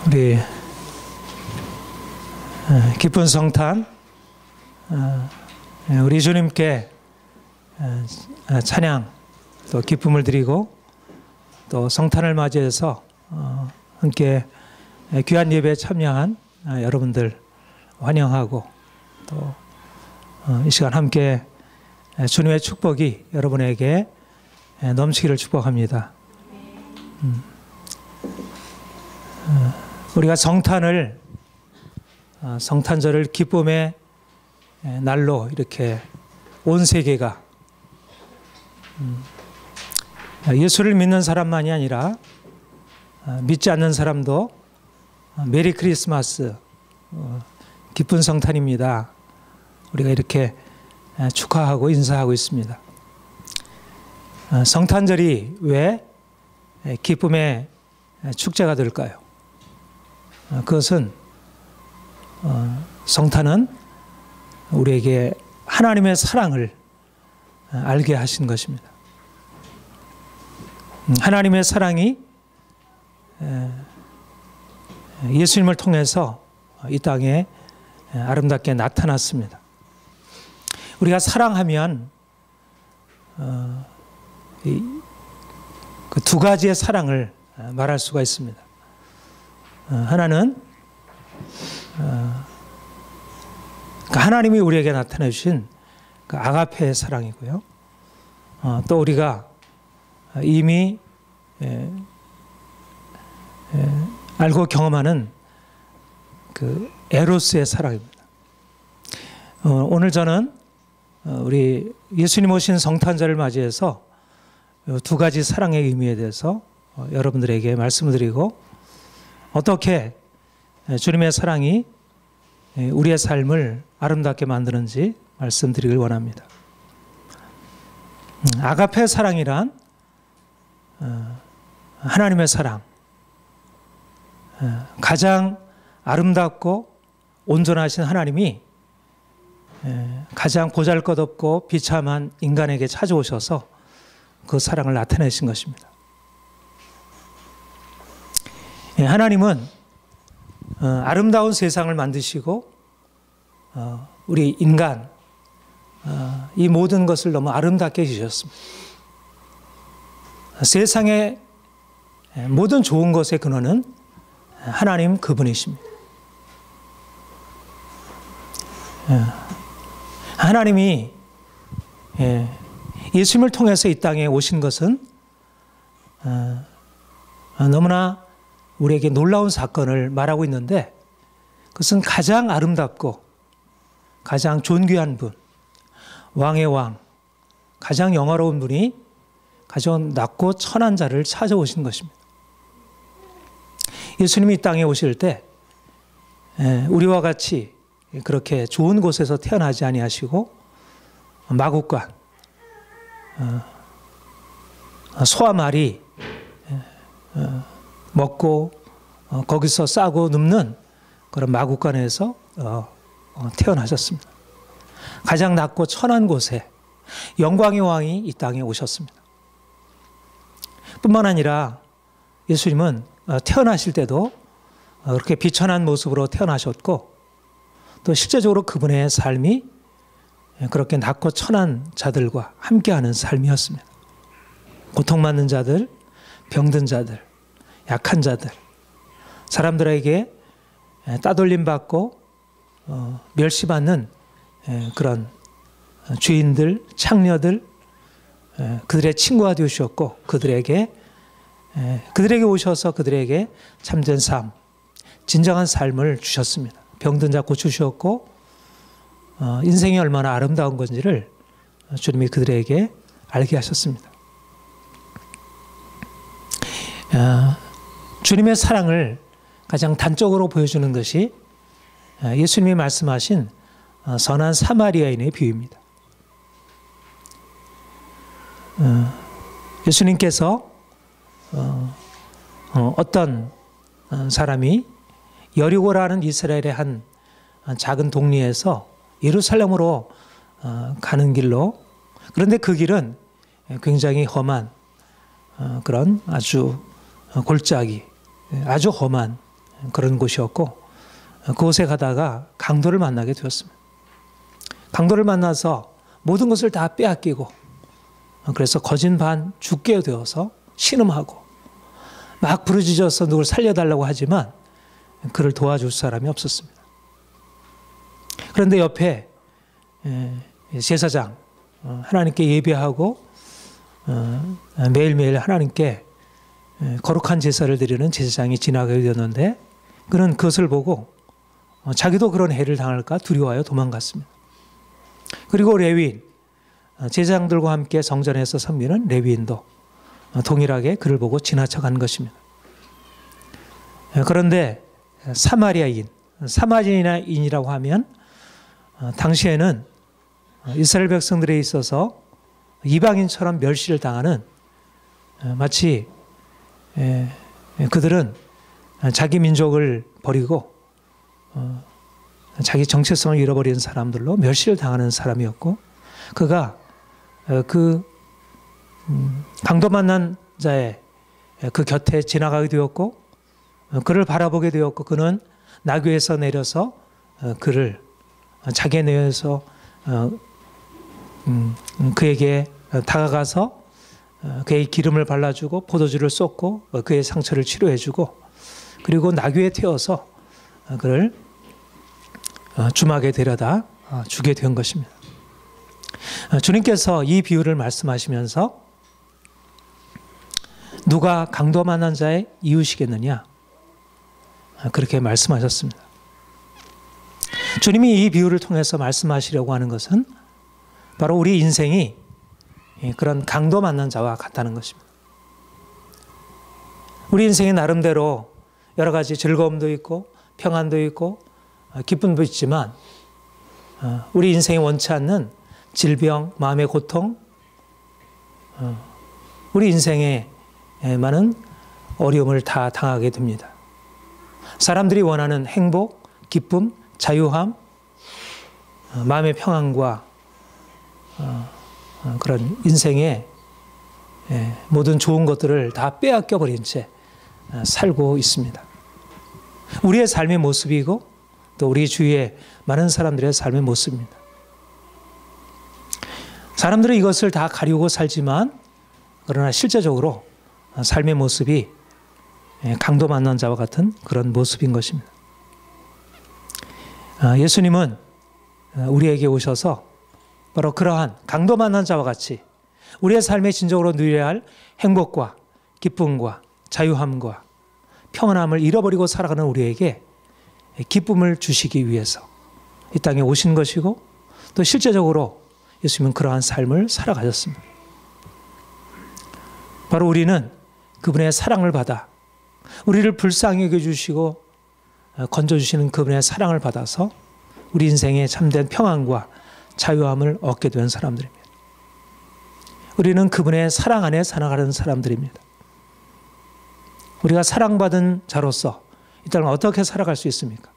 우리 기쁜 성탄, 우리 주님께 찬양 또 기쁨을 드리고 또 성탄을 맞이해서 함께 귀한 예배에 참여한 여러분들 환영하고 또 이 시간 함께 주님의 축복이 여러분에게 넘치기를 축복합니다. 우리가 성탄을 성탄절을 기쁨의 날로 이렇게 온 세계가 예수를 믿는 사람만이 아니라 믿지 않는 사람도 메리 크리스마스 기쁜 성탄입니다. 우리가 이렇게 축하하고 인사하고 있습니다. 성탄절이 왜 기쁨의 축제가 될까요? 그것은 성탄은 우리에게 하나님의 사랑을 알게 하신 것입니다. 하나님의 사랑이 예수님을 통해서 이 땅에 아름답게 나타났습니다. 우리가 사랑하면 그 두 가지의 사랑을 말할 수가 있습니다. 하나는 하나님이 우리에게 나타내 주신 그 아가페의 사랑이고요. 또 우리가 이미 알고 경험하는 그 에로스의 사랑입니다. 오늘 저는 우리 예수님 오신 성탄절을 맞이해서 두 가지 사랑의 의미에 대해서 여러분들에게 말씀을 드리고 어떻게 주님의 사랑이 우리의 삶을 아름답게 만드는지 말씀드리길 원합니다. 아가페 사랑이란 하나님의 사랑, 가장 아름답고 온전하신 하나님이 가장 보잘것없고 비참한 인간에게 찾아오셔서 그 사랑을 나타내신 것입니다. 하나님은 아름다운 세상을 만드시고 우리 인간 이 모든 것을 너무 아름답게 해주셨습니다. 세상의 모든 좋은 것의 근원은 하나님 그분이십니다. 하나님이 예수님을 통해서 이 땅에 오신 것은 너무나 우리에게 놀라운 사건을 말하고 있는데 그것은 가장 아름답고 가장 존귀한 분, 왕의 왕, 가장 영화로운 분이 가장 낮고 천한 자를 찾아오신 것입니다. 예수님이 이 땅에 오실 때 우리와 같이 그렇게 좋은 곳에서 태어나지 아니하시고 마구간, 소와 말이 먹고 거기서 싸고 눕는 그런 마구간에서 태어나셨습니다. 가장 낮고 천한 곳에 영광의 왕이 이 땅에 오셨습니다. 뿐만 아니라 예수님은 태어나실 때도 그렇게 비천한 모습으로 태어나셨고 또 실제적으로 그분의 삶이 그렇게 낮고 천한 자들과 함께하는 삶이었습니다. 고통받는 자들, 병든 자들, 약한 자들, 사람들에게 따돌림 받고 멸시받는 그런 죄인들, 창녀들, 그들의 친구가 되셨고 그들에게 오셔서 그들에게 참된 삶, 진정한 삶을 주셨습니다. 병든 자 고치셨고 인생이 얼마나 아름다운 건지를 주님이 그들에게 알게 하셨습니다. 주님의 사랑을 가장 단적으로 보여주는 것이 예수님이 말씀하신 선한 사마리아인의 비유입니다. 예수님께서 어떤 사람이 여리고라는 이스라엘의 한 작은 동리에서 예루살렘으로 가는 길로, 그런데 그 길은 굉장히 험한 그런 아주 골짜기, 아주 험한 그런 곳이었고 그곳에 가다가 강도를 만나게 되었습니다. 강도를 만나서 모든 것을 다 빼앗기고 그래서 거진 반 죽게 되어서 신음하고 막 부르짖어서 누굴 살려달라고 하지만 그를 도와줄 사람이 없었습니다. 그런데 옆에 제사장, 하나님께 예배하고 매일매일 하나님께 거룩한 제사를 드리는 제사장이 지나가게 되었는데 그는 그것을 보고 자기도 그런 해를 당할까 두려워하여 도망갔습니다. 그리고 레위인, 제사장들과 함께 성전에서 섬기는 레위인도 동일하게 그를 보고 지나쳐간 것입니다. 그런데 사마리아인이라고 하면 당시에는 이스라엘 백성들에 있어서 이방인처럼 멸시를 당하는 마치 그들은 자기 민족을 버리고 자기 정체성을 잃어버린 사람들로 멸시를 당하는 사람이었고 그가 그 강도 만난 자의 그 곁에 지나가게 되었고 그를 바라보게 되었고 그는 나귀에서 내려서 그를 자기의 내에서 그에게 다가가서 그의 기름을 발라주고 포도주를 쏟고 그의 상처를 치료해주고 그리고 나귀에 태워서 그를 주막에 데려다 주게 된 것입니다. 주님께서 이 비유를 말씀하시면서 누가 강도 만난 자의 이웃이겠느냐 그렇게 말씀하셨습니다. 주님이 이 비유를 통해서 말씀하시려고 하는 것은 바로 우리 인생이 그런 강도 만난 자와 같다는 것입니다. 우리 인생이 나름대로 여러 가지 즐거움도 있고 평안도 있고 기쁨도 있지만 우리 인생이 원치 않는 질병, 마음의 고통, 우리 인생에 많은 어려움을 다 당하게 됩니다. 사람들이 원하는 행복, 기쁨, 자유함, 마음의 평안과 그런 인생의 모든 좋은 것들을 다 빼앗겨 버린 채 살고 있습니다. 우리의 삶의 모습이고 또 우리 주위의 많은 사람들의 삶의 모습입니다. 사람들은 이것을 다 가리고 살지만 그러나 실제적으로 삶의 모습이 강도 만난 자와 같은 그런 모습인 것입니다. 예수님은 우리에게 오셔서 바로 그러한 강도 만난 자와 같이 우리의 삶에 진정으로 누려야 할 행복과 기쁨과 자유함과 평안함을 잃어버리고 살아가는 우리에게 기쁨을 주시기 위해서 이 땅에 오신 것이고 또 실제적으로 예수님은 그러한 삶을 살아가셨습니다. 바로 우리는 그분의 사랑을 받아 우리를 불쌍히 여겨주시고 건져주시는 그분의 사랑을 받아서 우리 인생에 참된 평안과 자유함을 얻게 된 사람들입니다. 우리는 그분의 사랑 안에 살아가는 사람들입니다. 우리가 사랑받은 자로서 이 땅을 어떻게 살아갈 수 있습니까?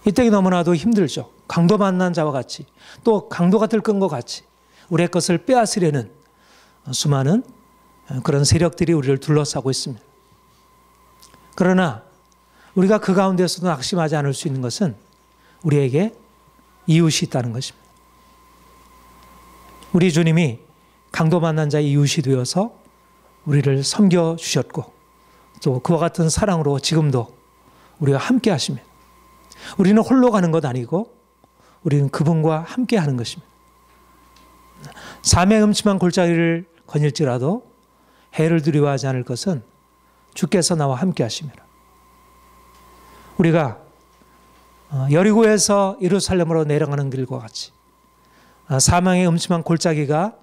이 땅이 너무나도 힘들죠. 강도 만난 자와 같이 또 강도가 들끓은 것 같이 우리의 것을 빼앗으려는 수많은 그런 세력들이 우리를 둘러싸고 있습니다. 그러나 우리가 그 가운데서도 낙심하지 않을 수 있는 것은 우리에게 이웃이 있다는 것입니다. 우리 주님이 강도 만난 자의 이웃이 되어서 우리를 섬겨주셨고 또 그와 같은 사랑으로 지금도 우리와 함께 하십니다. 우리는 홀로 가는 것 아니고 우리는 그분과 함께 하는 것입니다. 삶의 음침한 골짜기를 거닐지라도 해를 두려워하지 않을 것은 주께서 나와 함께 하십니다. 우리가 여리고에서 예루살렘으로 내려가는 길과 같이 사망의 음침한 골짜기가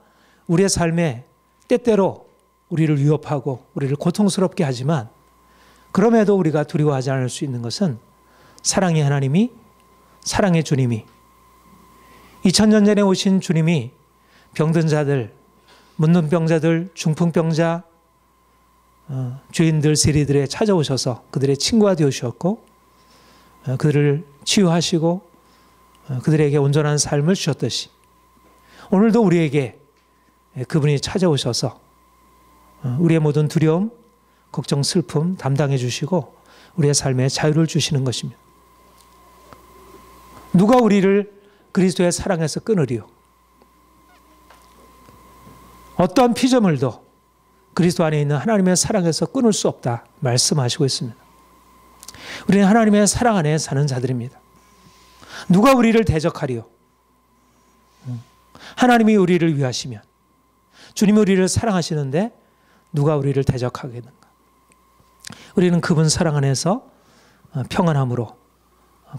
우리의 삶에 때때로 우리를 위협하고 우리를 고통스럽게 하지만 그럼에도 우리가 두려워하지 않을 수 있는 것은 사랑의 하나님이 사랑의 주님이 2000년 전에 오신 주님이 병든 자들, 문둥병자들, 중풍병자, 죄인들, 세리들에 찾아오셔서 그들의 친구가 되어주셨고 그들을 치유하시고 그들에게 온전한 삶을 주셨듯이 오늘도 우리에게 그분이 찾아오셔서 우리의 모든 두려움, 걱정, 슬픔 담당해 주시고 우리의 삶에 자유를 주시는 것입니다. 누가 우리를 그리스도의 사랑에서 끊으리요? 어떠한 피조물도 그리스도 안에 있는 하나님의 사랑에서 끊을 수 없다 말씀하시고 있습니다. 우리는 하나님의 사랑 안에 사는 자들입니다. 누가 우리를 대적하리요? 하나님이 우리를 위하시면, 주님이 우리를 사랑하시는데 누가 우리를 대적하겠는가? 우리는 그분 사랑 안에서 평안함으로,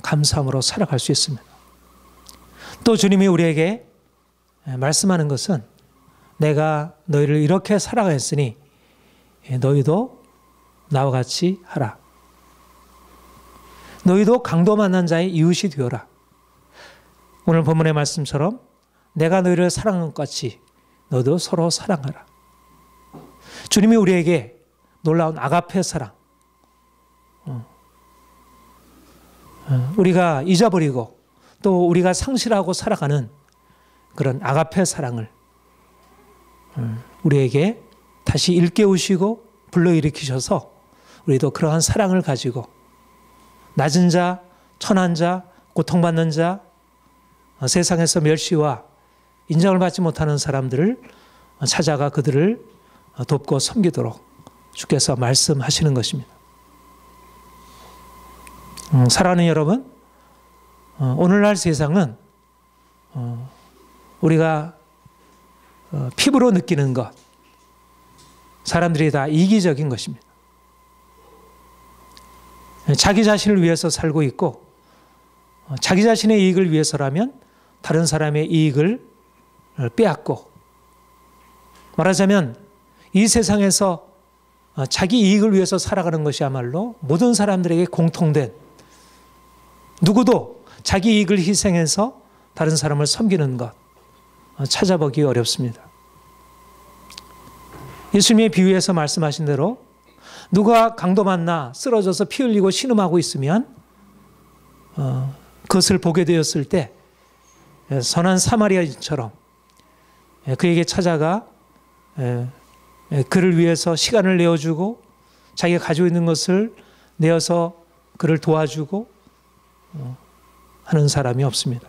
감사함으로 살아갈 수 있습니다. 또 주님이 우리에게 말씀하는 것은 내가 너희를 이렇게 사랑했으니 너희도 나와 같이 하라. 너희도 강도 만난 자의 이웃이 되어라. 오늘 본문의 말씀처럼 내가 너희를 사랑한 것 같이 너도 서로 사랑하라. 주님이 우리에게 놀라운 아가페 사랑, 우리가 잊어버리고 또 우리가 상실하고 살아가는 그런 아가페 사랑을 우리에게 다시 일깨우시고 불러일으키셔서 우리도 그러한 사랑을 가지고 낮은 자, 천한 자, 고통받는 자, 세상에서 멸시와 인정을 받지 못하는 사람들을 찾아가 그들을 돕고 섬기도록 주께서 말씀하시는 것입니다. 사랑하는 여러분, 오늘날 세상은 우리가 피부로 느끼는 것, 사람들이 다 이기적인 것입니다. 자기 자신을 위해서 살고 있고 자기 자신의 이익을 위해서라면 다른 사람의 이익을 빼앗고, 말하자면 이 세상에서 자기 이익을 위해서 살아가는 것이야말로 모든 사람들에게 공통된, 누구도 자기 이익을 희생해서 다른 사람을 섬기는 것 찾아보기 어렵습니다. 예수님의 비유에서 말씀하신 대로 누가 강도 만나 쓰러져서 피 흘리고 신음하고 있으면 그것을 보게 되었을 때 선한 사마리아인처럼 그에게 찾아가 그를 위해서 시간을 내어주고 자기가 가지고 있는 것을 내어서 그를 도와주고 하는 사람이 없습니다.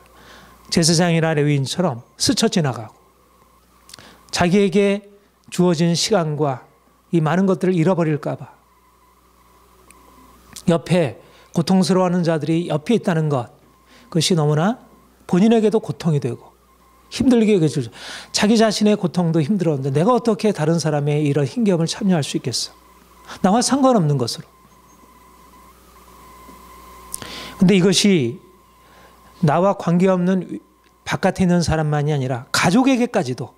제사장이나 레위인처럼 스쳐 지나가고 자기에게 주어진 시간과 이 많은 것들을 잃어버릴까 봐 옆에 고통스러워하는 자들이 옆에 있다는 것, 그것이 너무나 본인에게도 고통이 되고 힘들게 해주죠. 자기 자신의 고통도 힘들었는데 내가 어떻게 다른 사람의 이런 힘겨움을 참여할 수 있겠어? 나와 상관없는 것으로. 근데 이것이 나와 관계없는 바깥에 있는 사람만이 아니라 가족에게까지도,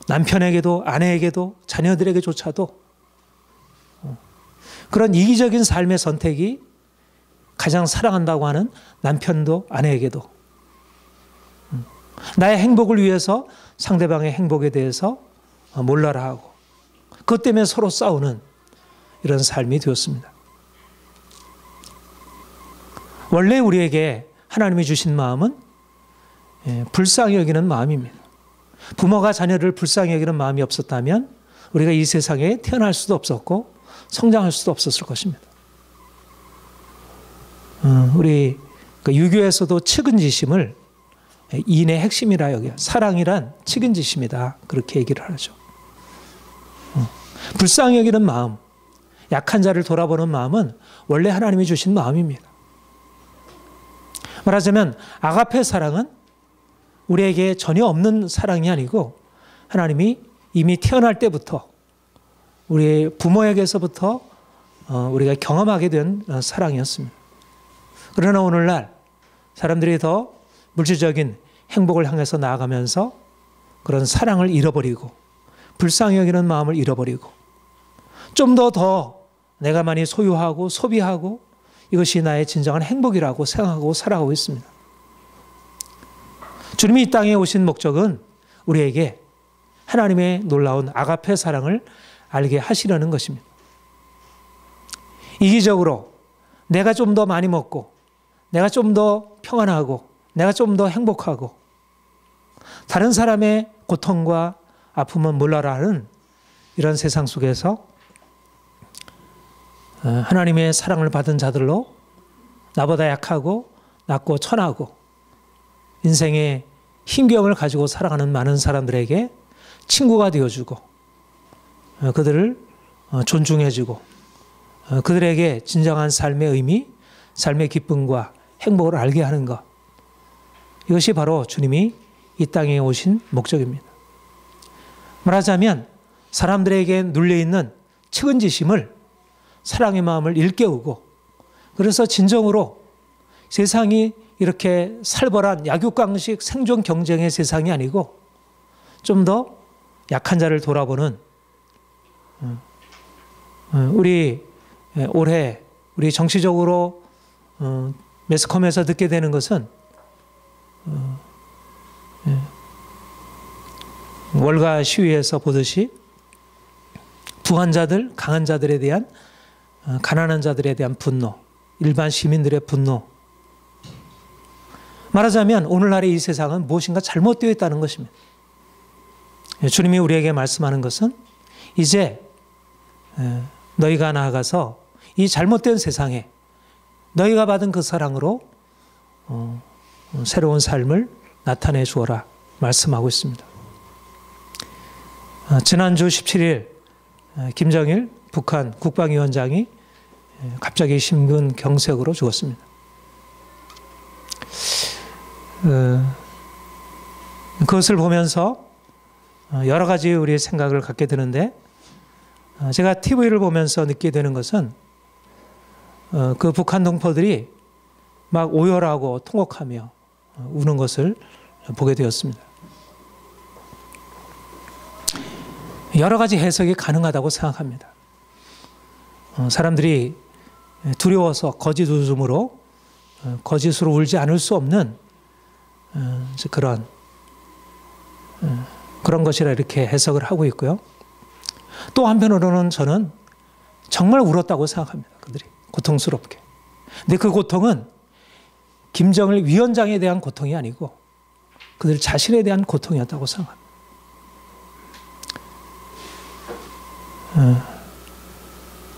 남편에게도 아내에게도 자녀들에게조차도 그런 이기적인 삶의 선택이 가장 사랑한다고 하는 남편도 아내에게도 나의 행복을 위해서 상대방의 행복에 대해서 몰라라 하고 그것 때문에 서로 싸우는 이런 삶이 되었습니다. 원래 우리에게 하나님이 주신 마음은 불쌍히 여기는 마음입니다. 부모가 자녀를 불쌍히 여기는 마음이 없었다면 우리가 이 세상에 태어날 수도 없었고 성장할 수도 없었을 것입니다. 우리 유교에서도 측은지심을 인의 핵심이라 여겨요. 사랑이란 측은지심이다, 그렇게 얘기를 하죠. 불쌍히 여기는 마음, 약한 자를 돌아보는 마음은 원래 하나님이 주신 마음입니다. 말하자면 아가페 사랑은 우리에게 전혀 없는 사랑이 아니고 하나님이 이미 태어날 때부터 우리 부모에게서부터 우리가 경험하게 된 사랑이었습니다. 그러나 오늘날 사람들이 더 물질적인 행복을 향해서 나아가면서 그런 사랑을 잃어버리고 불쌍히 여기는 마음을 잃어버리고 좀 더 내가 많이 소유하고 소비하고 이것이 나의 진정한 행복이라고 생각하고 살아가고 있습니다. 주님이 이 땅에 오신 목적은 우리에게 하나님의 놀라운 아가페 사랑을 알게 하시려는 것입니다. 이기적으로 내가 좀 더 많이 먹고 내가 좀 더 평안하고 내가 좀 더 행복하고 다른 사람의 고통과 아픔은 몰라라 하는 이런 세상 속에서 하나님의 사랑을 받은 자들로 나보다 약하고 낮고 천하고 인생의 힘겨움을 가지고 살아가는 많은 사람들에게 친구가 되어주고 그들을 존중해주고 그들에게 진정한 삶의 의미, 삶의 기쁨과 행복을 알게 하는 것. 이것이 바로 주님이 이 땅에 오신 목적입니다. 말하자면 사람들에게 눌려있는 측은지심을 사랑의 마음을 일깨우고 그래서 진정으로 세상이 이렇게 살벌한 약육강식 생존 경쟁의 세상이 아니고 좀 더 약한 자를 돌아보는 우리 올해 우리 정치적으로 매스컴에서 듣게 되는 것은 월가 시위에서 보듯이 부한 자들, 강한 자들에 대한 가난한 자들에 대한 분노, 일반 시민들의 분노. 말하자면 오늘날의 이 세상은 무엇인가 잘못되어 있다는 것입니다. 주님이 우리에게 말씀하는 것은 이제 너희가 나아가서 이 잘못된 세상에 너희가 받은 그 사랑으로 새로운 삶을 나타내 주어라 말씀하고 있습니다. 지난주 17일 김정일 북한 국방위원장이 갑자기 심근경색으로 죽었습니다. 그것을 보면서 여러 가지 우리의 생각을 갖게 되는데 제가 TV를 보면서 느끼게 되는 것은 그 북한 동포들이 막 오열하고 통곡하며 우는 것을 보게 되었습니다. 여러 가지 해석이 가능하다고 생각합니다. 사람들이 두려워서 거짓 웃음으로 거짓으로 울지 않을 수 없는 그런 것이라 이렇게 해석을 하고 있고요. 또 한편으로는 저는 정말 울었다고 생각합니다. 그들이 고통스럽게. 근데 그 고통은 김정일 위원장에 대한 고통이 아니고 그들 자신에 대한 고통이었다고 생각합니다.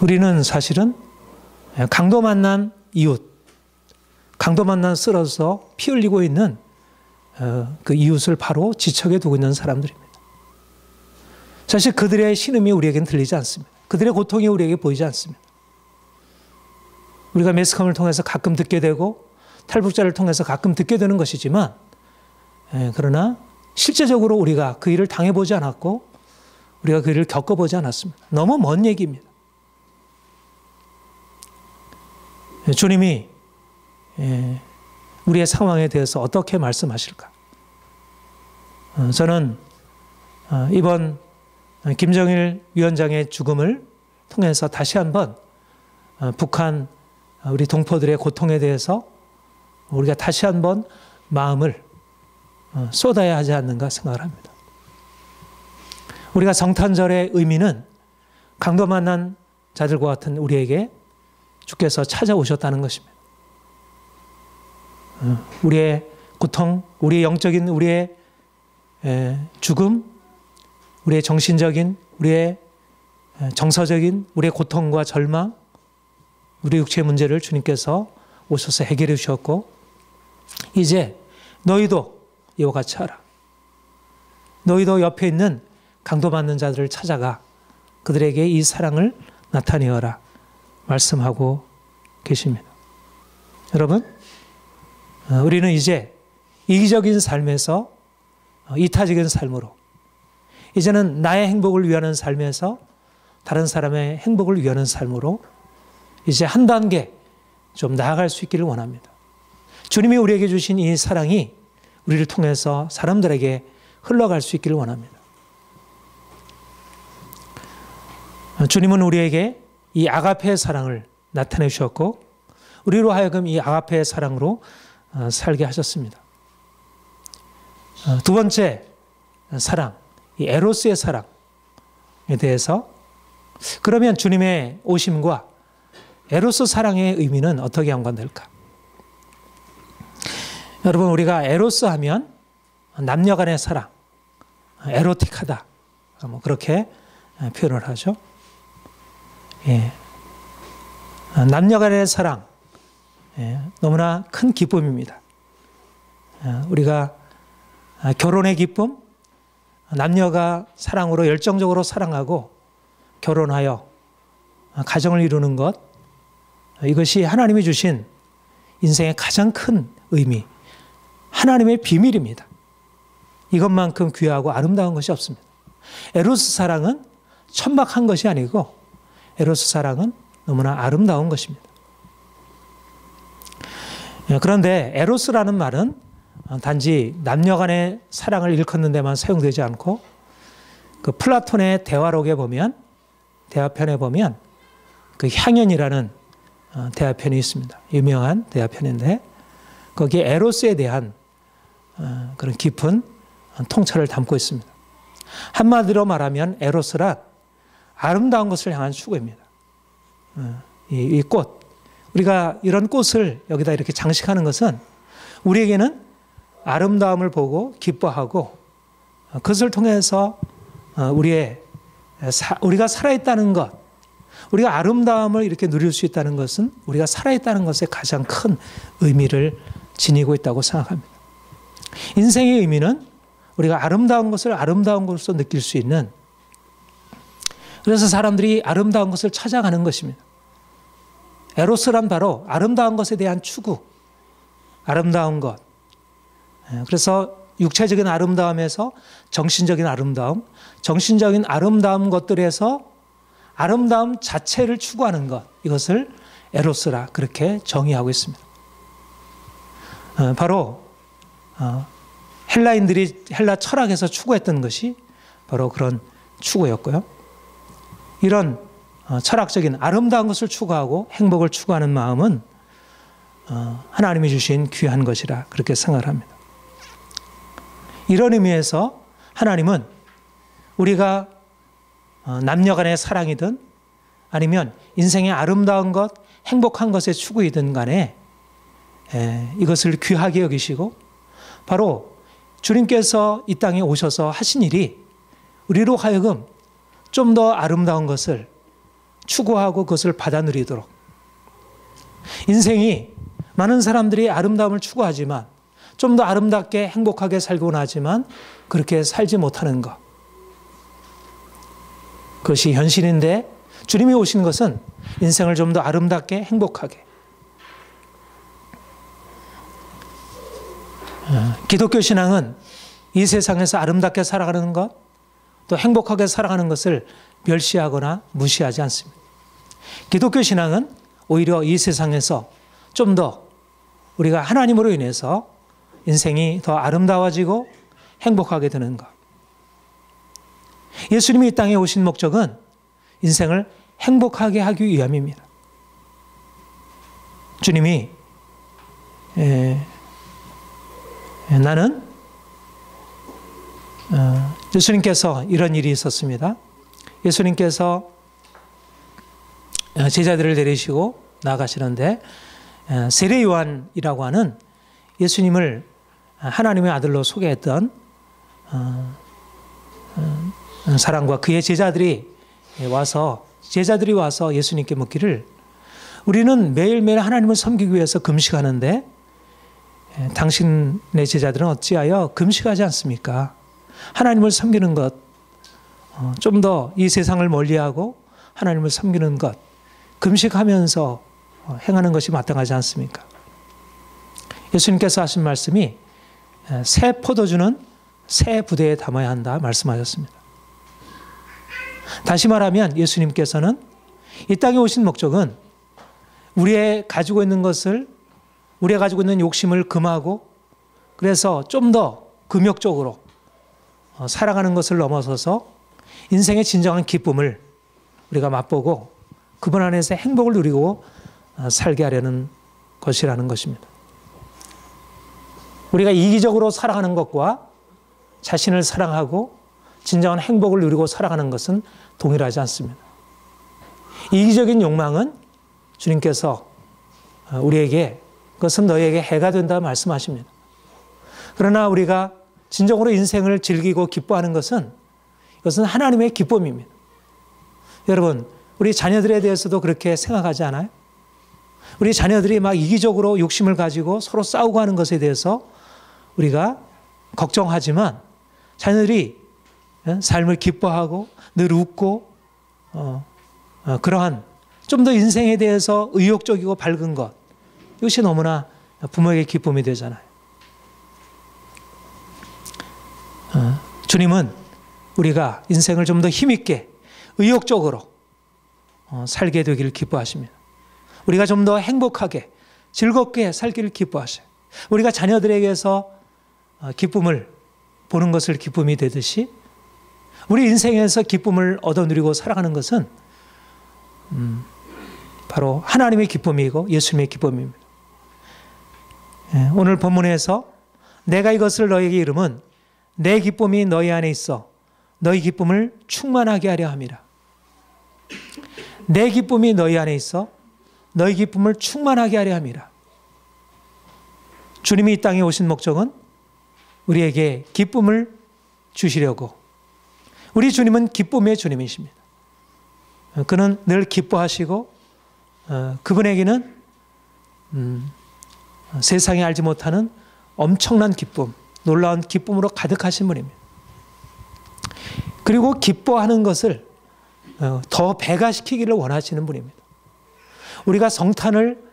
우리는 사실은 강도 만난 이웃, 강도 만난 쓰러져 피 흘리고 있는 그 이웃을 바로 지척에 두고 있는 사람들입니다. 사실 그들의 신음이 우리에겐 들리지 않습니다. 그들의 고통이 우리에게 보이지 않습니다. 우리가 매스컴을 통해서 가끔 듣게 되고 탈북자를 통해서 가끔 듣게 되는 것이지만 그러나 실제적으로 우리가 그 일을 당해보지 않았고 우리가 그 일을 겪어보지 않았습니다. 너무 먼 얘기입니다. 주님이 우리의 상황에 대해서 어떻게 말씀하실까? 저는 이번 김정일 위원장의 죽음을 통해서 다시 한번 북한 우리 동포들의 고통에 대해서 우리가 다시 한번 마음을 쏟아야 하지 않는가 생각을 합니다. 우리가 성탄절의 의미는 강도 만난 자들과 같은 우리에게 주께서 찾아오셨다는 것입니다. 우리의 고통, 우리의 영적인 우리의 죽음, 우리의 정신적인, 우리의 정서적인 우리의 고통과 절망, 우리 육체의 문제를 주님께서 오셔서 해결해 주셨고 이제 너희도 이와 같이 하라. 너희도 옆에 있는 강도받는 자들을 찾아가 그들에게 이 사랑을 나타내어라 말씀하고 계십니다. 여러분, 우리는 이제 이기적인 삶에서 이타적인 삶으로 이제는 나의 행복을 위하는 삶에서 다른 사람의 행복을 위하는 삶으로 이제 한 단계 좀 나아갈 수 있기를 원합니다. 주님이 우리에게 주신 이 사랑이 우리를 통해서 사람들에게 흘러갈 수 있기를 원합니다. 주님은 우리에게 이 아가페의 사랑을 나타내 주셨고 우리로 하여금 이 아가페의 사랑으로 살게 하셨습니다. 두 번째 사랑, 이 에로스의 사랑에 대해서 그러면 주님의 오심과 에로스 사랑의 의미는 어떻게 연관될까? 여러분, 우리가 에로스 하면 남녀 간의 사랑, 에로틱하다, 뭐 그렇게 표현을 하죠. 예. 남녀 간의 사랑, 너무나 큰 기쁨입니다. 우리가 결혼의 기쁨, 남녀가 사랑으로 열정적으로 사랑하고 결혼하여 가정을 이루는 것, 이것이 하나님이 주신 인생의 가장 큰 의미, 하나님의 비밀입니다. 이것만큼 귀하고 아름다운 것이 없습니다. 에로스 사랑은 천박한 것이 아니고 에로스 사랑은 너무나 아름다운 것입니다. 그런데 에로스라는 말은 단지 남녀 간의 사랑을 일컫는 데만 사용되지 않고 그 플라톤의 대화록에 보면, 대화편에 보면 그 향연이라는 대화편이 있습니다. 유명한 대화편인데 거기에 에로스에 대한 그런 깊은 통찰을 담고 있습니다. 한마디로 말하면 에로스란 아름다운 것을 향한 추구입니다. 이 꽃, 우리가 이런 꽃을 여기다 이렇게 장식하는 것은 우리에게는 아름다움을 보고 기뻐하고 그것을 통해서 우리가 살아있다는 것, 우리가 아름다움을 이렇게 누릴 수 있다는 것은 우리가 살아있다는 것에 가장 큰 의미를 지니고 있다고 생각합니다. 인생의 의미는 우리가 아름다운 것을 아름다운 것으로 느낄 수 있는, 그래서 사람들이 아름다운 것을 찾아가는 것입니다. 에로스란 바로 아름다운 것에 대한 추구, 아름다운 것. 그래서 육체적인 아름다움에서 정신적인 아름다움, 정신적인 아름다운 것들에서 아름다움 자체를 추구하는 것, 이것을 에로스라 그렇게 정의하고 있습니다. 바로 헬라인들이 헬라 철학에서 추구했던 것이 바로 그런 추구였고요. 이런 철학적인 아름다운 것을 추구하고 행복을 추구하는 마음은 하나님이 주신 귀한 것이라 그렇게 생각을 합니다. 이런 의미에서 하나님은 우리가 남녀 간의 사랑이든 아니면 인생의 아름다운 것, 행복한 것의 추구이든 간에 이것을 귀하게 여기시고 바로 주님께서 이 땅에 오셔서 하신 일이 우리로 하여금 좀 더 아름다운 것을 추구하고 그것을 받아 누리도록, 인생이 많은 사람들이 아름다움을 추구하지만 좀 더 아름답게 행복하게 살곤 하지만 그렇게 살지 못하는 것, 그것이 현실인데 주님이 오신 것은 인생을 좀 더 아름답게 행복하게, 기독교 신앙은 이 세상에서 아름답게 살아가는 것, 또 행복하게 살아가는 것을 멸시하거나 무시하지 않습니다. 기독교 신앙은 오히려 이 세상에서 좀 더 우리가 하나님으로 인해서 인생이 더 아름다워지고 행복하게 되는 것. 예수님이 이 땅에 오신 목적은 인생을 행복하게 하기 위함입니다. 주님이 나는 예수님께서 이런 일이 있었습니다. 예수님께서 제자들을 데리시고 나가시는데 세례 요한이라고 하는 예수님을 하나님의 아들로 소개했던 사람과 그의 제자들이 와서 예수님께 묻기를, 우리는 매일매일 하나님을 섬기기 위해서 금식하는데 당신의 제자들은 어찌하여 금식하지 않습니까? 하나님을 섬기는 것, 좀 더 이 세상을 멀리하고 하나님을 섬기는 것, 금식하면서 행하는 것이 마땅하지 않습니까? 예수님께서 하신 말씀이 새 포도주는 새 부대에 담아야 한다 말씀하셨습니다. 다시 말하면 예수님께서는 이 땅에 오신 목적은 우리의 가지고 있는 것을, 우리가 가지고 있는 욕심을 금하고 그래서 좀 더 금욕적으로 살아가는 것을 넘어서서 인생의 진정한 기쁨을 우리가 맛보고 그분 안에서 행복을 누리고 살게 하려는 것이라는 것입니다. 우리가 이기적으로 살아가는 것과 자신을 사랑하고 진정한 행복을 누리고 살아가는 것은 동일하지 않습니다. 이기적인 욕망은 주님께서 우리에게 그것은 너희에게 해가 된다 말씀하십니다. 그러나 우리가 진정으로 인생을 즐기고 기뻐하는 것은 이것은 하나님의 기쁨입니다. 여러분, 우리 자녀들에 대해서도 그렇게 생각하지 않아요? 우리 자녀들이 막 이기적으로 욕심을 가지고 서로 싸우고 하는 것에 대해서 우리가 걱정하지만 자녀들이 삶을 기뻐하고 늘 웃고 그러한 좀 더 인생에 대해서 의욕적이고 밝은 것, 이것이 너무나 부모에게 기쁨이 되잖아요. 주님은 우리가 인생을 좀 더 힘있게 의욕적으로 살게 되기를 기뻐하십니다. 우리가 좀 더 행복하게 즐겁게 살기를 기뻐하셔요. 우리가 자녀들에게서 기쁨을 보는 것을 기쁨이 되듯이 우리 인생에서 기쁨을 얻어 누리고 살아가는 것은 바로 하나님의 기쁨이고 예수님의 기쁨입니다. 오늘 본문에서 내가 이것을 너에게 이름은 내 기쁨이 너희 안에 있어 너희 기쁨을 충만하게 하려 함이라. 내 기쁨이 너희 안에 있어 너희 기쁨을 충만하게 하려 함이라. 주님이 이 땅에 오신 목적은 우리에게 기쁨을 주시려고. 우리 주님은 기쁨의 주님이십니다. 그는 늘 기뻐하시고 그분에게는 세상이 알지 못하는 엄청난 기쁨, 놀라운 기쁨으로 가득하신 분입니다. 그리고 기뻐하는 것을 더 배가시키기를 원하시는 분입니다. 우리가 성탄을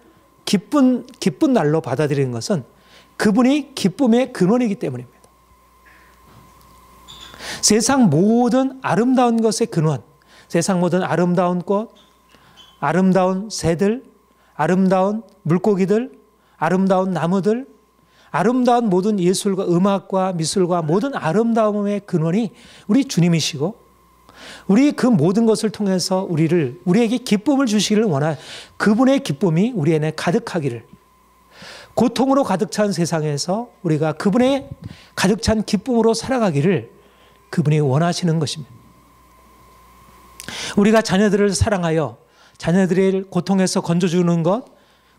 기쁜 날로 받아들이는 것은 그분이 기쁨의 근원이기 때문입니다. 세상 모든 아름다운 것의 근원, 세상 모든 아름다운 꽃, 아름다운 새들, 아름다운 물고기들, 아름다운 나무들, 아름다운 모든 예술과 음악과 미술과 모든 아름다움의 근원이 우리 주님이시고 우리 그 모든 것을 통해서 우리에게 기쁨을 주시기를 원할 그분의 기쁨이 우리 안에 가득하기를, 고통으로 가득 찬 세상에서 우리가 그분의 가득 찬 기쁨으로 살아가기를 그분이 원하시는 것입니다. 우리가 자녀들을 사랑하여 자녀들의 고통에서 건져주는 것,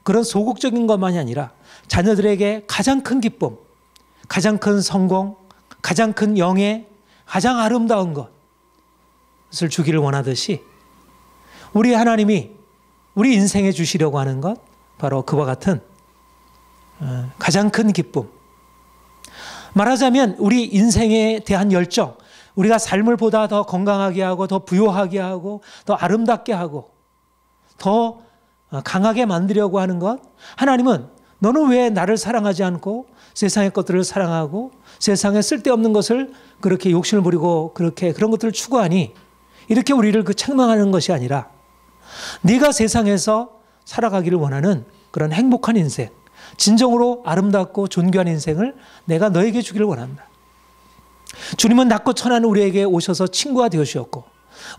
그런 소극적인 것만이 아니라 자녀들에게 가장 큰 기쁨, 가장 큰 성공, 가장 큰 영예, 가장 아름다운 것을 주기를 원하듯이 우리 하나님이 우리 인생에 주시려고 하는 것, 바로 그와 같은 가장 큰 기쁨. 말하자면 우리 인생에 대한 열정, 우리가 삶을 보다 더 건강하게 하고 더 부요하게 하고 더 아름답게 하고 더 강하게 만들려고 하는 것, 하나님은 너는 왜 나를 사랑하지 않고 세상의 것들을 사랑하고 세상에 쓸데없는 것을 그렇게 욕심을 부리고 그런 것들을 추구하니, 이렇게 우리를 책망하는 것이 아니라 네가 세상에서 살아가기를 원하는 그런 행복한 인생, 진정으로 아름답고 존귀한 인생을 내가 너에게 주기를 원한다. 주님은 낮고 천한 우리에게 오셔서 친구가 되어주셨고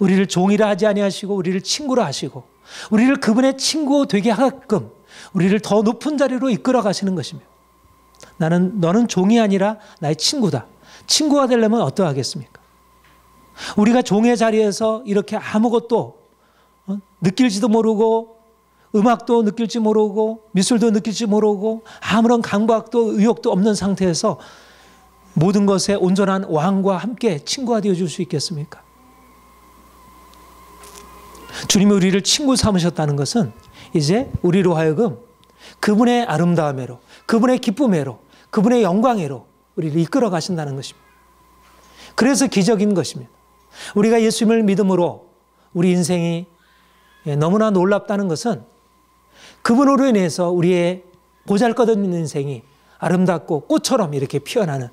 우리를 종이라 하지 아니하시고 우리를 친구라 하시고 우리를 그분의 친구 되게 하게끔 우리를 더 높은 자리로 이끌어 가시는 것입니다. 너는 종이 아니라 나의 친구다. 친구가 되려면 어떠하겠습니까? 우리가 종의 자리에서 이렇게 아무것도 느낄지도 모르고 음악도 느낄지 모르고 미술도 느낄지 모르고 아무런 강박도 의욕도 없는 상태에서 모든 것에 온전한 왕과 함께 친구가 되어줄 수 있겠습니까? 주님이 우리를 친구 삼으셨다는 것은 이제 우리로 하여금 그분의 아름다움으로, 그분의 기쁨으로, 그분의 영광으로 우리를 이끌어 가신다는 것입니다. 그래서 기적인 것입니다. 우리가 예수님을 믿음으로 우리 인생이 너무나 놀랍다는 것은 그분으로 인해서 우리의 보잘것없는 인생이 아름답고 꽃처럼 이렇게 피어나는,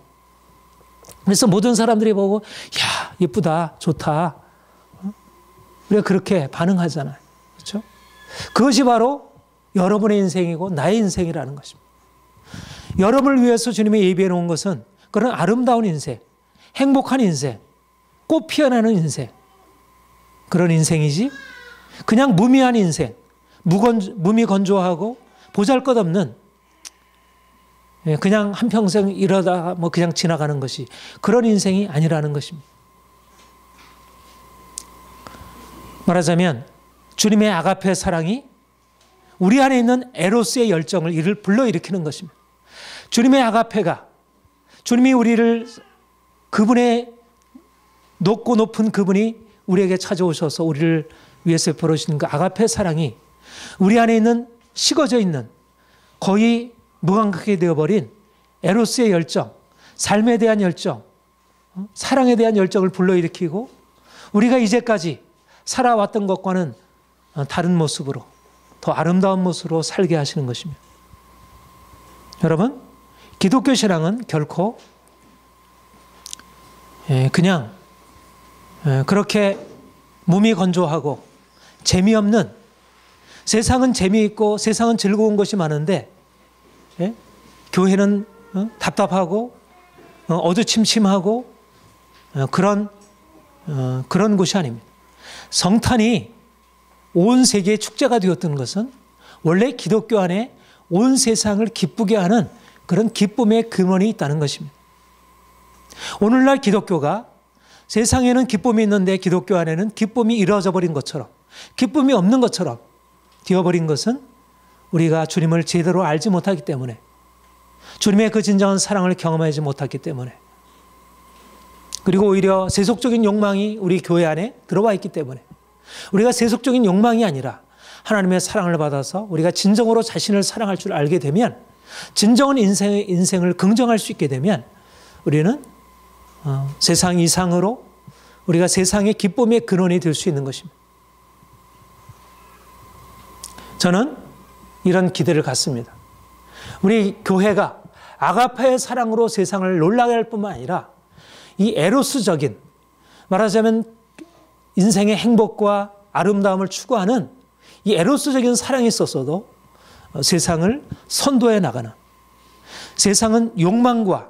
그래서 모든 사람들이 보고 야 예쁘다 좋다 우리가 그렇게 반응하잖아요. 그렇죠? 그것이 바로 여러분의 인생이고 나의 인생이라는 것입니다. 여러분을 위해서 주님이 예비해 놓은 것은 그런 아름다운 인생, 행복한 인생, 꽃 피어나는 인생, 그런 인생이지 그냥 무미한 인생, 무미건조하고 보잘것없는 그냥 한평생 이러다 그냥 지나가는 것이 그런 인생이 아니라는 것입니다. 말하자면 주님의 아가페 사랑이 우리 안에 있는 에로스의 열정을 이를 불러일으키는 것입니다. 주님의 아가페가, 주님이 우리를 그분의 높고 높은 그분이 우리에게 찾아오셔서 우리를 위해서 베풀으신 그 아가페 사랑이 우리 안에 있는 식어져 있는 거의 무감각하게 되어버린 에로스의 열정, 삶에 대한 열정, 사랑에 대한 열정을 불러일으키고 우리가 이제까지 살아왔던 것과는 다른 모습으로 더 아름다운 모습으로 살게 하시는 것입니다. 여러분, 기독교 신앙은 결코 그냥 그렇게 몸이 건조하고 재미없는, 세상은 재미있고 세상은 즐거운 것이 많은데 교회는 답답하고 어두침침하고 그런 곳이 아닙니다. 성탄이 온 세계의 축제가 되었던 것은 원래 기독교 안에 온 세상을 기쁘게 하는 그런 기쁨의 근원이 있다는 것입니다. 오늘날 기독교가 세상에는 기쁨이 있는데 기독교 안에는 기쁨이 이루어져 버린 것처럼, 기쁨이 없는 것처럼 되어버린 것은 우리가 주님을 제대로 알지 못하기 때문에, 주님의 그 진정한 사랑을 경험하지 못했기 때문에, 그리고 오히려 세속적인 욕망이 우리 교회 안에 들어와 있기 때문에, 우리가 세속적인 욕망이 아니라 하나님의 사랑을 받아서 우리가 진정으로 자신을 사랑할 줄 알게 되면, 진정한 인생을 긍정할 수 있게 되면 우리는 세상 이상으로 우리가 세상의 기쁨의 근원이 될 수 있는 것입니다. 저는 이런 기대를 갖습니다. 우리 교회가 아가페의 사랑으로 세상을 놀라게 할 뿐만 아니라 이 에로스적인, 말하자면 인생의 행복과 아름다움을 추구하는 이 에로스적인 사랑이 있었어도 세상을 선도해 나가는, 세상은 욕망과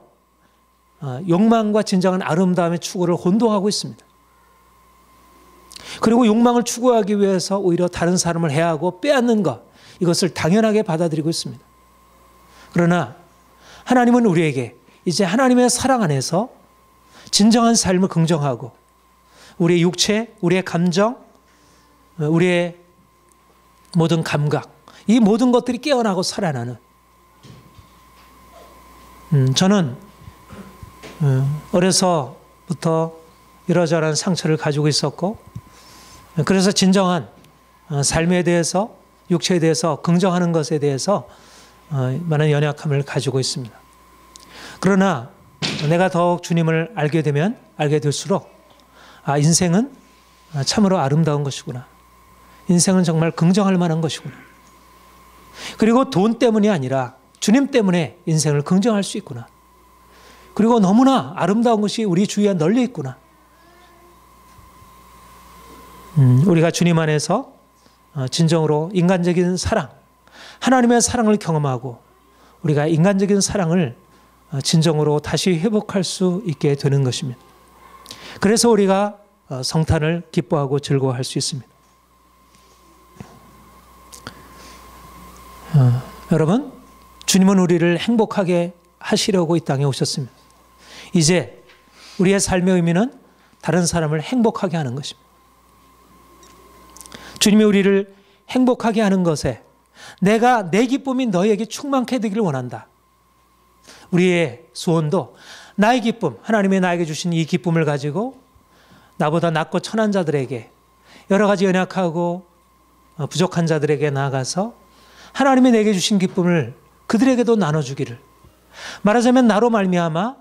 진정한 아름다움의 추구를 혼동하고 있습니다. 그리고 욕망을 추구하기 위해서 오히려 다른 사람을 해하고 빼앗는 것, 이것을 당연하게 받아들이고 있습니다. 그러나 하나님은 우리에게 이제 하나님의 사랑 안에서 진정한 삶을 긍정하고 우리의 육체, 우리의 감정, 우리의 모든 감각, 이 모든 것들이 깨어나고 살아나는, 저는 어려서부터 이러저러한 상처를 가지고 있었고, 그래서 진정한 삶에 대해서, 육체에 대해서 긍정하는 것에 대해서 많은 연약함을 가지고 있습니다. 그러나 내가 더욱 주님을 알게 될수록 인생은 참으로 아름다운 것이구나, 인생은 정말 긍정할 만한 것이구나, 그리고 돈 때문이 아니라 주님 때문에 인생을 긍정할 수 있구나, 그리고 너무나 아름다운 것이 우리 주위에 널려 있구나. 우리가 주님 안에서 진정으로 인간적인 사랑, 하나님의 사랑을 경험하고 우리가 인간적인 사랑을 진정으로 다시 회복할 수 있게 되는 것입니다. 그래서 우리가 성탄을 기뻐하고 즐거워할 수 있습니다. 여러분, 주님은 우리를 행복하게 하시려고 이 땅에 오셨습니다. 이제 우리의 삶의 의미는 다른 사람을 행복하게 하는 것입니다. 주님이 우리를 행복하게 하는 것에 내가 내 기쁨이 너에게 충만케 되기를 원한다. 우리의 소원도 나의 기쁨, 하나님이 나에게 주신 이 기쁨을 가지고 나보다 낮고 천한 자들에게, 여러 가지 연약하고 부족한 자들에게 나아가서 하나님이 내게 주신 기쁨을 그들에게도 나눠주기를, 말하자면 나로 말미암아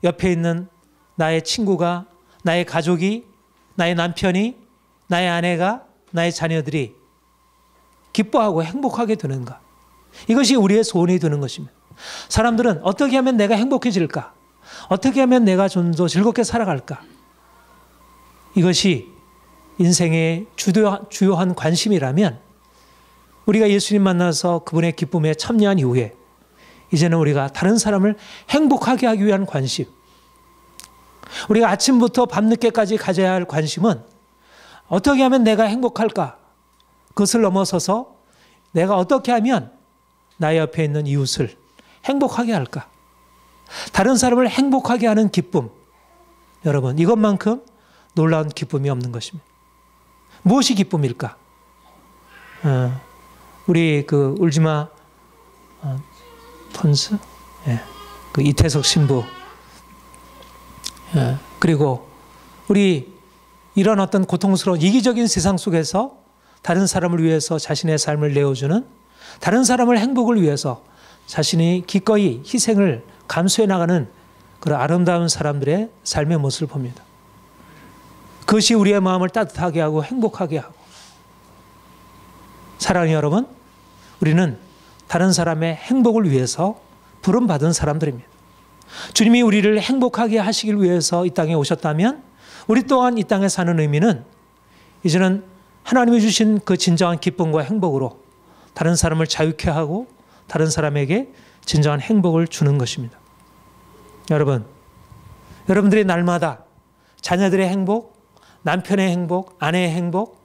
옆에 있는 나의 친구가, 나의 가족이, 나의 남편이, 나의 아내가, 나의 자녀들이 기뻐하고 행복하게 되는가, 이것이 우리의 소원이 되는 것입니다. 사람들은 어떻게 하면 내가 행복해질까, 어떻게 하면 내가 좀 더 즐겁게 살아갈까, 이것이 인생의 주요한 관심이라면 우리가 예수님 만나서 그분의 기쁨에 참여한 이후에 이제는 우리가 다른 사람을 행복하게 하기 위한 관심, 우리가 아침부터 밤늦게까지 가져야 할 관심은 어떻게 하면 내가 행복할까, 그것을 넘어서서 내가 어떻게 하면 나의 옆에 있는 이웃을 행복하게 할까, 다른 사람을 행복하게 하는 기쁨, 여러분, 이것만큼 놀라운 기쁨이 없는 것입니다. 무엇이 기쁨일까? 우리 그 울지마 폰스, 그 이태석 신부, 그리고 우리 이런 어떤 고통스러운 이기적인 세상 속에서 다른 사람을 위해서 자신의 삶을 내어주는 다른 사람을 행복을 위해서 자신이 기꺼이 희생을 감수해 나가는 그런 아름다운 사람들의 삶의 모습을 봅니다. 그것이 우리의 마음을 따뜻하게 하고 행복하게 하고, 사랑하는 여러분, 우리는 다른 사람의 행복을 위해서 부름받은 사람들입니다. 주님이 우리를 행복하게 하시길 위해서 이 땅에 오셨다면 우리 또한 이 땅에 사는 의미는 이제는 하나님이 주신 그 진정한 기쁨과 행복으로 다른 사람을 자유케 하고 다른 사람에게 진정한 행복을 주는 것입니다. 여러분, 여러분들이 날마다 자녀들의 행복, 남편의 행복, 아내의 행복,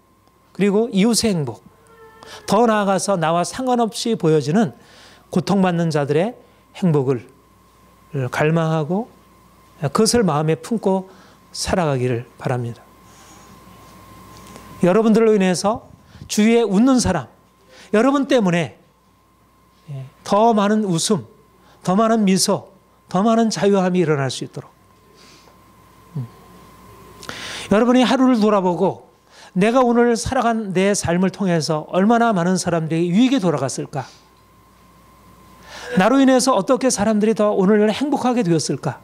그리고 이웃의 행복, 더 나아가서 나와 상관없이 보여지는 고통받는 자들의 행복을 갈망하고 그것을 마음에 품고 살아가기를 바랍니다. 여러분들로 인해서 주위에 웃는 사람, 여러분 때문에 더 많은 웃음, 더 많은 미소, 더 많은 자유함이 일어날 수 있도록, 여러분이 하루를 돌아보고 내가 오늘 살아간 내 삶을 통해서 얼마나 많은 사람들이 유익에 돌아갔을까? 나로 인해서 어떻게 사람들이 더 오늘 행복하게 되었을까?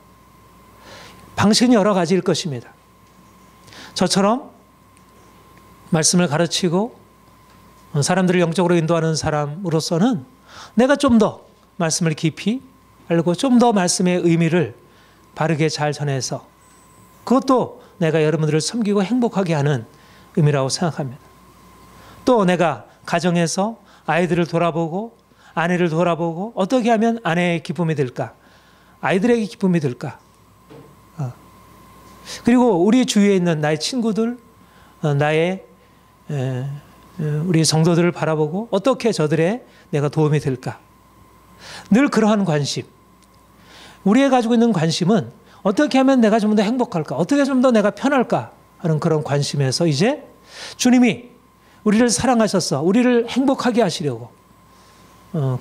방식은 여러 가지일 것입니다. 저처럼 말씀을 가르치고 사람들을 영적으로 인도하는 사람으로서는 내가 좀 더 말씀을 깊이 알고 좀 더 말씀의 의미를 바르게 잘 전해서 그것도 내가 여러분들을 섬기고 행복하게 하는 의미라고 생각합니다. 또 내가 가정에서 아이들을 돌아보고 아내를 돌아보고 어떻게 하면 아내의 기쁨이 될까? 아이들에게 기쁨이 될까? 그리고 우리 주위에 있는 나의 친구들, 나의 우리 성도들을 바라보고 어떻게 저들의 내가 도움이 될까? 늘 그러한 관심, 우리가 가지고 있는 관심은 어떻게 하면 내가 좀 더 행복할까? 어떻게 좀 더 내가 편할까? 하는 그런 관심에서 이제 주님이 우리를 사랑하셔서 우리를 행복하게 하시려고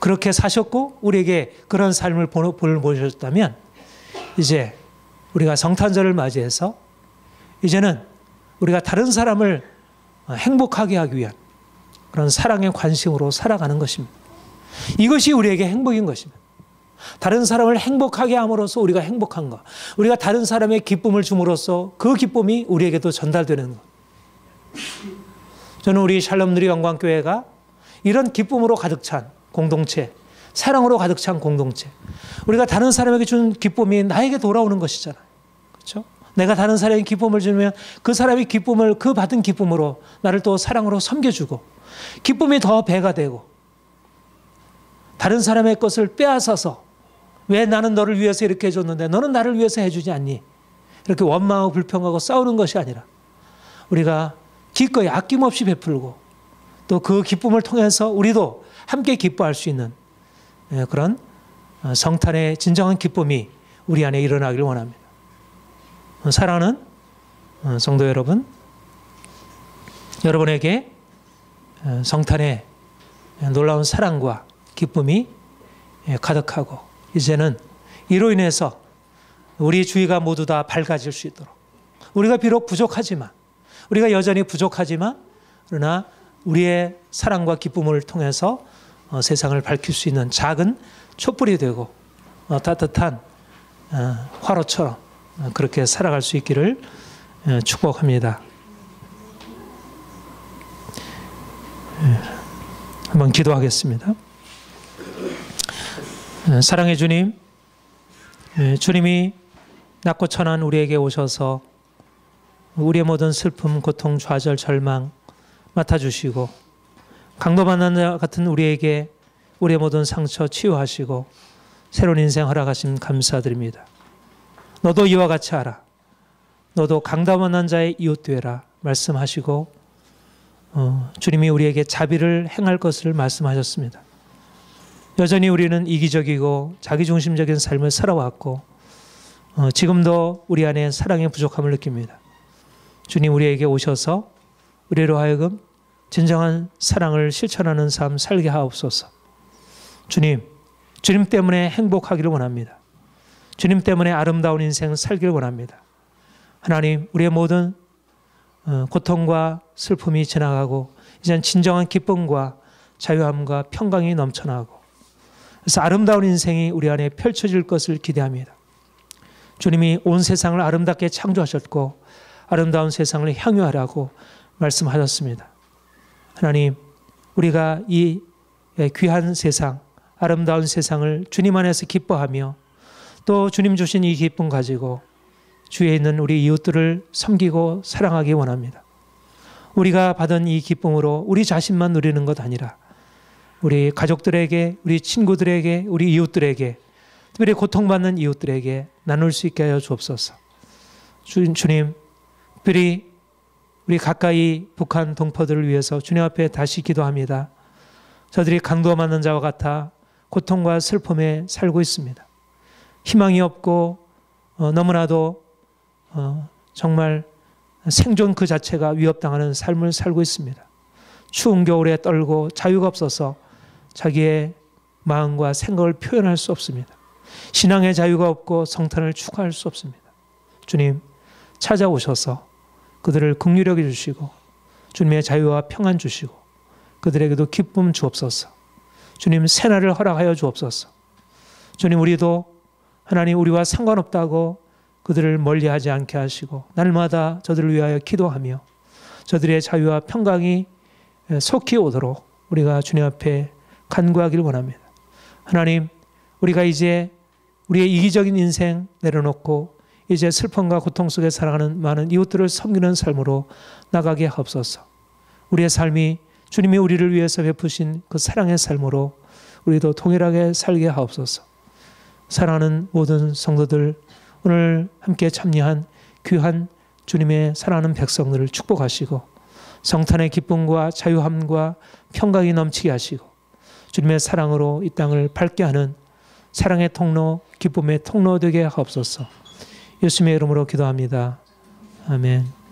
그렇게 사셨고 우리에게 그런 삶을 보여주셨다면 이제 우리가 성탄절을 맞이해서 이제는 우리가 다른 사람을 행복하게 하기 위한 그런 사랑의 관심으로 살아가는 것입니다. 이것이 우리에게 행복인 것입니다. 다른 사람을 행복하게 함으로써 우리가 행복한 것, 우리가 다른 사람의 기쁨을 줌으로써 그 기쁨이 우리에게도 전달되는 것. 저는 우리 샬롬누리 영광교회가 이런 기쁨으로 가득 찬 공동체, 사랑으로 가득 찬 공동체, 우리가 다른 사람에게 준 기쁨이 나에게 돌아오는 것이잖아요. 그렇죠? 내가 다른 사람에게 기쁨을 주면 그 사람의 기쁨을 그 받은 기쁨으로 나를 또 사랑으로 섬겨주고 기쁨이 더 배가 되고 다른 사람의 것을 빼앗아서 왜 나는 너를 위해서 이렇게 해줬는데 너는 나를 위해서 해주지 않니? 이렇게 원망하고 불평하고 싸우는 것이 아니라 우리가 기꺼이 아낌없이 베풀고 또 그 기쁨을 통해서 우리도 함께 기뻐할 수 있는 그런 성탄의 진정한 기쁨이 우리 안에 일어나기를 원합니다. 사랑하는 성도 여러분, 여러분에게 성탄의 놀라운 사랑과 기쁨이 가득하고 이제는 이로 인해서 우리 주위가 모두 다 밝아질 수 있도록, 우리가 비록 부족하지만, 우리가 여전히 부족하지만 그러나 우리의 사랑과 기쁨을 통해서 세상을 밝힐 수 있는 작은 촛불이 되고 따뜻한 화로처럼 그렇게 살아갈 수 있기를 축복합니다. 한번 기도하겠습니다. 사랑의 주님, 주님이 낮고 천한 우리에게 오셔서 우리의 모든 슬픔, 고통, 좌절, 절망 맡아주시고 강도 만난 자 같은 우리에게 우리의 모든 상처 치유하시고 새로운 인생 허락하심 감사드립니다. 너도 이와 같이 하라. 너도 강도 만난 자의 이웃 되라 말씀하시고 주님이 우리에게 자비를 행할 것을 말씀하셨습니다. 여전히 우리는 이기적이고 자기중심적인 삶을 살아왔고 지금도 우리 안에 사랑의 부족함을 느낍니다. 주님 우리에게 오셔서 우리로 하여금 진정한 사랑을 실천하는 삶 살게 하옵소서. 주님 때문에 행복하기를 원합니다. 주님 때문에 아름다운 인생 살기를 원합니다. 하나님 우리의 모든 고통과 슬픔이 지나가고 이제는 진정한 기쁨과 자유함과 평강이 넘쳐나고, 그래서 아름다운 인생이 우리 안에 펼쳐질 것을 기대합니다. 주님이 온 세상을 아름답게 창조하셨고 아름다운 세상을 향유하라고 말씀하셨습니다. 하나님, 우리가 이 귀한 세상, 아름다운 세상을 주님 안에서 기뻐하며 또 주님 주신 이 기쁨 가지고 주위에 있는 우리 이웃들을 섬기고 사랑하기 원합니다. 우리가 받은 이 기쁨으로 우리 자신만 누리는 것 아니라 우리 가족들에게, 우리 친구들에게, 우리 이웃들에게, 특별히 고통받는 이웃들에게 나눌 수 있게 하여 주옵소서. 주님, 특별히 우리 가까이 북한 동포들을 위해서 주님 앞에 다시 기도합니다. 저들이 강도 맞는 자와 같아 고통과 슬픔에 살고 있습니다. 희망이 없고 너무나도 정말 생존 그 자체가 위협당하는 삶을 살고 있습니다. 추운 겨울에 떨고 자유가 없어서 자기의 마음과 생각을 표현할 수 없습니다. 신앙의 자유가 없고 성탄을 추구할 수 없습니다. 주님, 찾아오셔서 그들을 긍휼히 여겨 주시고 주님의 자유와 평안 주시고 그들에게도 기쁨 주옵소서. 주님, 새날을 허락하여 주옵소서. 주님, 우리도 하나님 우리와 상관없다고 그들을 멀리하지 않게 하시고 날마다 저들을 위하여 기도하며 저들의 자유와 평강이 속히 오도록 우리가 주님 앞에 간구하기를 원합니다. 하나님, 우리가 이제 우리의 이기적인 인생 내려놓고 이제 슬픔과 고통 속에 살아가는 많은 이웃들을 섬기는 삶으로 나가게 하옵소서. 우리의 삶이 주님이 우리를 위해서 베푸신 그 사랑의 삶으로 우리도 동일하게 살게 하옵소서. 사랑하는 모든 성도들, 오늘 함께 참여한 귀한 주님의 사랑하는 백성들을 축복하시고 성탄의 기쁨과 자유함과 평강이 넘치게 하시고 주님의 사랑으로 이 땅을 밝게 하는 사랑의 통로, 기쁨의 통로 되게 하옵소서. 예수님의 이름으로 기도합니다. 아멘.